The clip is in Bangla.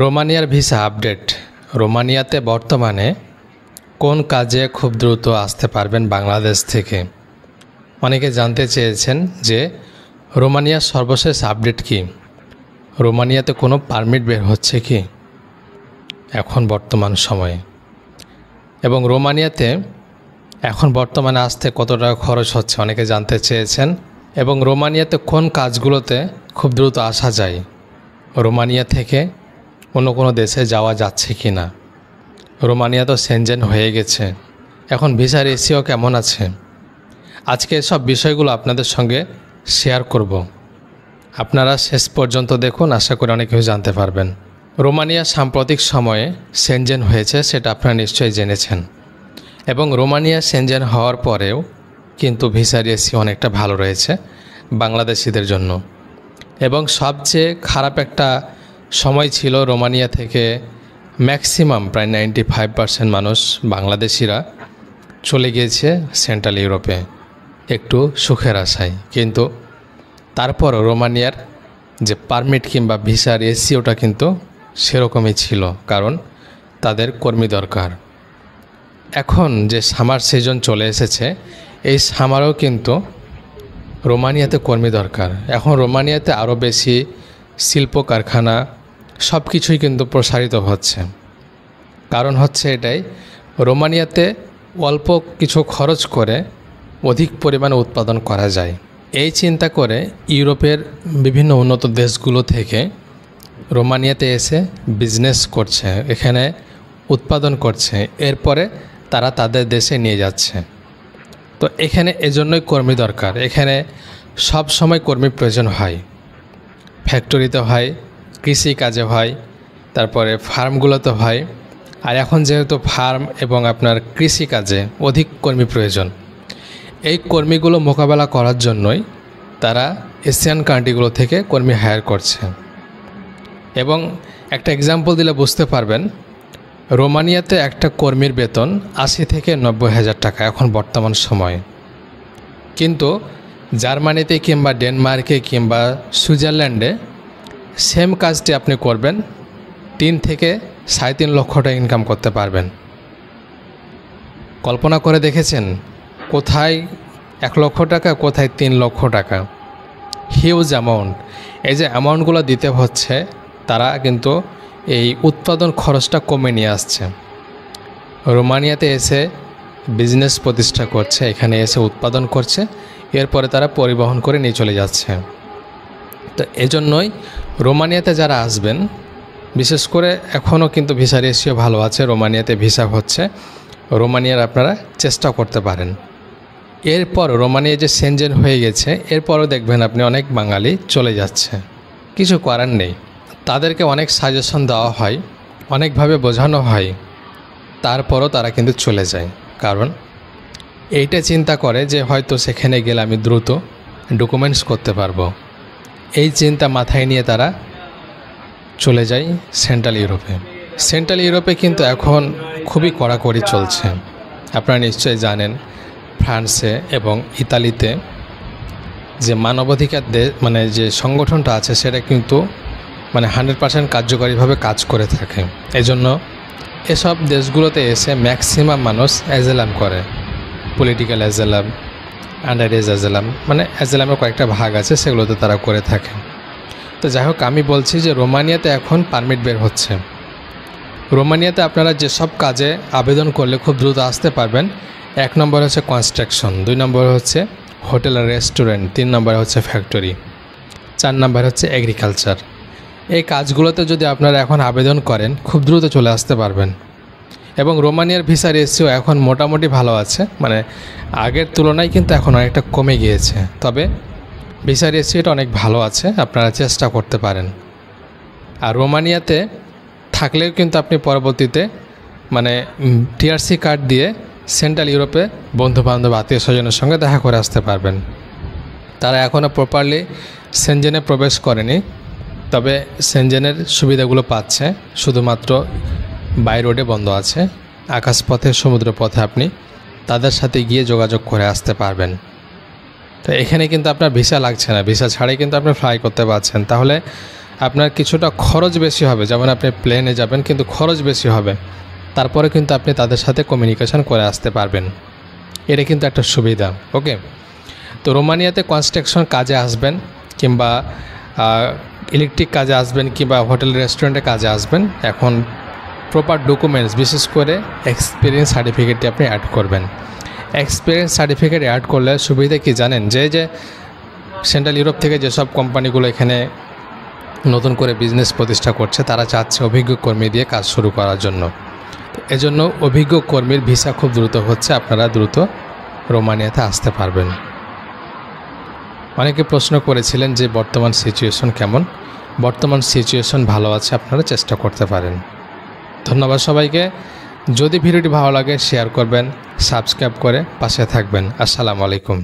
রোমানিয়ার ভিসা আপডেট। রোমানিয়াতে বর্তমানে কোন কাজে খুব দ্রুত আসতে পারবেন বাংলাদেশ থেকে? অনেকে জানতে চেয়েছেন যে রোমানিয়ার সর্বশেষ আপডেট কি, রোমানিয়াতে কোনো পারমিট বের হচ্ছে কি এখন বর্তমান সময়ে, এবং রোমানিয়াতে এখন বর্তমানে আসতে কত টাকা খরচ হচ্ছে অনেকে জানতে চেয়েছেন, এবং রোমানিয়াতে কোন কাজগুলোতে খুব দ্রুত আসা যায়, রোমানিয়া থেকে অন্য কোনো দেশে যাওয়া যাচ্ছে কি না। রোমানিয়া তো সেনজেন হয়ে গেছে, এখন ভিসা রেশিও কেমন আছে, আজকে এসব বিষয়গুলো আপনাদের সঙ্গে শেয়ার করব। আপনারা শেষ পর্যন্ত দেখুন, আশা করি অনেক কিছু জানতে পারবেন। রোমানিয়া সাম্প্রতিক সময়ে সেনজেন হয়েছে, সেটা আপনারা নিশ্চয়ই জেনেছেন, এবং রোমানিয়া সেনজেন হওয়ার পরেও কিন্তু ভিসা রেশিও অনেকটা ভালো রয়েছে বাংলাদেশিদের জন্য। এবং সবচেয়ে খারাপ একটা সময় ছিল, রোমানিয়া থেকে ম্যাক্সিমাম প্রায় 95% মানুষ বাংলাদেশিরা চলে গিয়েছে সেন্ট্রাল ইউরোপে একটু সুখের আশায়। কিন্তু তারপর রোমানিয়ার যে পারমিট কিংবা ভিসা রেশিওটা কিন্তু সেরকমই ছিল, কারণ তাদের কর্মী দরকার। এখন যে সামার সিজন চলে এসেছে, এই সামারেও কিন্তু রোমানিয়াতে কর্মী দরকার। এখন রোমানিয়াতে আরও বেশি শিল্প কারখানা সব কিছুই কিন্তু প্রসারিত হচ্ছে। কারণ হচ্ছে এটাই, রোমানিয়াতে অল্প কিছু খরচ করে অধিক পরিমাণে উৎপাদন করা যায়। এই চিন্তা করে ইউরোপের বিভিন্ন উন্নত দেশগুলো থেকে রোমানিয়াতে এসে বিজনেস করছে, এখানে উৎপাদন করছে, এরপরে তারা তাদের দেশে নিয়ে যাচ্ছে। তো এখানে এজন্যই কর্মী দরকার। এখানে সব সময় কর্মী প্রয়োজন হয়, ফ্যাক্টরিতে হয়, কৃষি কাজে হয়, তারপরে ফার্মগুলোতে হয়। আর এখন যেহেতু ফার্ম এবং আপনার কৃষি কাজে অধিক কর্মী প্রয়োজন, এই কর্মীগুলো মোকাবেলা করার জন্যই তারা এশিয়ান কান্ট্রিগুলো থেকে কর্মী হায়ার করছে। এবং একটা এক্সাম্পল দিলে বুঝতে পারবেন, রোমানিয়াতে একটা কর্মীর বেতন 80 থেকে 90 হাজার টাকা এখন বর্তমান সময়ে। কিন্তু জার্মানিতে কিংবা ডেনমার্কে কিংবা সুইজারল্যান্ডে সেম কাজটি আপনি করবেন 3 থেকে 3.5 লক্ষ টাকা ইনকাম করতে পারবেন। কল্পনা করে দেখেছেন, কোথায় 1 লক্ষ টাকা, কোথায় 3 লক্ষ টাকা, হিউজ অ্যামাউন্ট। এই যে অ্যামাউন্টগুলো দিতে হচ্ছে, তারা কিন্তু এই উৎপাদন খরচটা কমে নিয়ে আসছে। রোমানিয়াতে এসে বিজনেস প্রতিষ্ঠা করছে, এখানে এসে উৎপাদন করছে, এরপরে তারা পরিবহন করে নিয়ে চলে যাচ্ছে। তো এজন্যই রোমানিয়াতে যারা আসবেন, বিশেষ করে এখনও কিন্তু ভিসা রেশিও ভালো আছে, রোমানিয়াতে ভিসা হচ্ছে, রোমানিয়ার আপনারা চেষ্টা করতে পারেন। এরপর রোমানিয়া যে সেনজেন হয়ে গেছে, এরপরও দেখবেন আপনি অনেক বাঙালি চলে যাচ্ছে, কিছু করার নেই। তাদেরকে অনেক সাজেশন দেওয়া হয়, অনেকভাবে বোঝানো হয়, তারপরও তারা কিন্তু চলে যায়। কারণ এইটা চিন্তা করে যে হয়তো সেখানে গেলে আমি দ্রুত ডকুমেন্টস করতে পারবো, এই চিন্তা মাথায় নিয়ে তারা চলে যায় সেন্ট্রাল ইউরোপে। সেন্ট্রাল ইউরোপে কিন্তু এখন খুবই কড়াকড়ি চলছে। আপনারা নিশ্চয়ই জানেন, ফ্রান্সে এবং ইতালিতে যে মানবাধিকার যে সংগঠনটা আছে, সেটা কিন্তু 100% কার্যকরীভাবে কাজ করে থাকে। এজন্য এসব দেশগুলোতে এসে ম্যাক্সিমাম মানুষ অ্যাজেলাম করে, political asylum, under age asylum, অ্যাজেলামের কয়েকটা ভাগ আছে, সেগুলোতে তারা করে থাকে। তো যাই হোক, আমি বলছি যে রোমানিয়াতে এখন পারমিট বের হচ্ছে। রোমানিয়াতে আপনারা যেসব কাজে আবেদন করলে খুব দ্রুত আসতে পারবেন, 1 নম্বর হচ্ছে কনস্ট্রাকশন, 2 নম্বর হচ্ছে হোটেল আর রেস্টুরেন্ট, 3 নম্বর হচ্ছে ফ্যাক্টরি, 4 নম্বর হচ্ছে এগ্রিকালচার। এই কাজগুলোতে যদি আপনারা এখন আবেদন করেন, খুব দ্রুত চলে আসতে পারবেন। এবং রোমানিয়ার ভিসা রেশিও এখন মোটামুটি ভালো আছে, আগের তুলনায় কিন্তু এখন অনেকটা কমে গিয়েছে, তবে ভিসা রেশিওটা অনেক ভালো আছে, আপনারা চেষ্টা করতে পারেন। আর রোমানিয়াতে থাকলেও কিন্তু আপনি পরবর্তীতে টিআরসি কার্ড দিয়ে সেন্ট্রাল ইউরোপে বন্ধুবান্ধব আত্মীয় স্বজনের সঙ্গে দেখা করে আসতে পারবেন। তারা এখনও প্রপারলি সেনজেনে প্রবেশ করেনি, তবে সেনজেনের সুবিধাগুলো পাচ্ছে, শুধুমাত্র বাই রোডে বন্ধ আছে, আকাশপথে সমুদ্রপথে আপনি তাদের সাথে গিয়ে যোগাযোগ করে আসতে পারবেন। তো এখানে কিন্তু আপনার ভিসা লাগছে না, ভিসা ছাড়াই কিন্তু আপনি ফ্লাই করতে পারছেন। তাহলে আপনার কিছুটা খরচ বেশি হবে, যেমন আপনি প্লেনে যাবেন কিন্তু খরচ বেশি হবে, তারপরে কিন্তু আপনি তাদের সাথে কমিউনিকেশন করে আসতে পারবেন। এটা কিন্তু একটা সুবিধা। ওকে, তো রোমানিয়াতে কনস্ট্রাকশন কাজে আসবেন কিংবা ইলেকট্রিক কাজে আসবেন কিংবা হোটেল রেস্টুরেন্টে কাজে আসবেন, এখন প্রপার ডকুমেন্টস বিশেষ করে এক্সপিরিয়েন্স সার্টিফিকেটটি আপনি অ্যাড করবেন। এক্সপিরিয়েন্স সার্টিফিকেট অ্যাড করলে সুবিধা কি জানেন, যে সেন্ট্রাল ইউরোপ থেকে যেসব কোম্পানিগুলো এখানে নতুন করে বিজনেস প্রতিষ্ঠা করছে তারা চাচ্ছে অভিজ্ঞ কর্মী দিয়ে কাজ শুরু করার জন্য। এজন্য অভিজ্ঞ কর্মীর ভিসা খুব দ্রুত হচ্ছে, আপনারা দ্রুত রোমানিয়াতে আসতে পারবেন। অনেকে প্রশ্ন করেছিলেন যে বর্তমান সিচুয়েশন কেমন। বর্তমান সিচুয়েশন ভালো আছে, আপনারা চেষ্টা করতে পারেন। ধন্যবাদ সবাইকে। যদি ভিডিওটি ভালো লাগে শেয়ার করবেন, সাবস্ক্রাইব করে পাশে থাকবেন। আসসালামু আলাইকুম।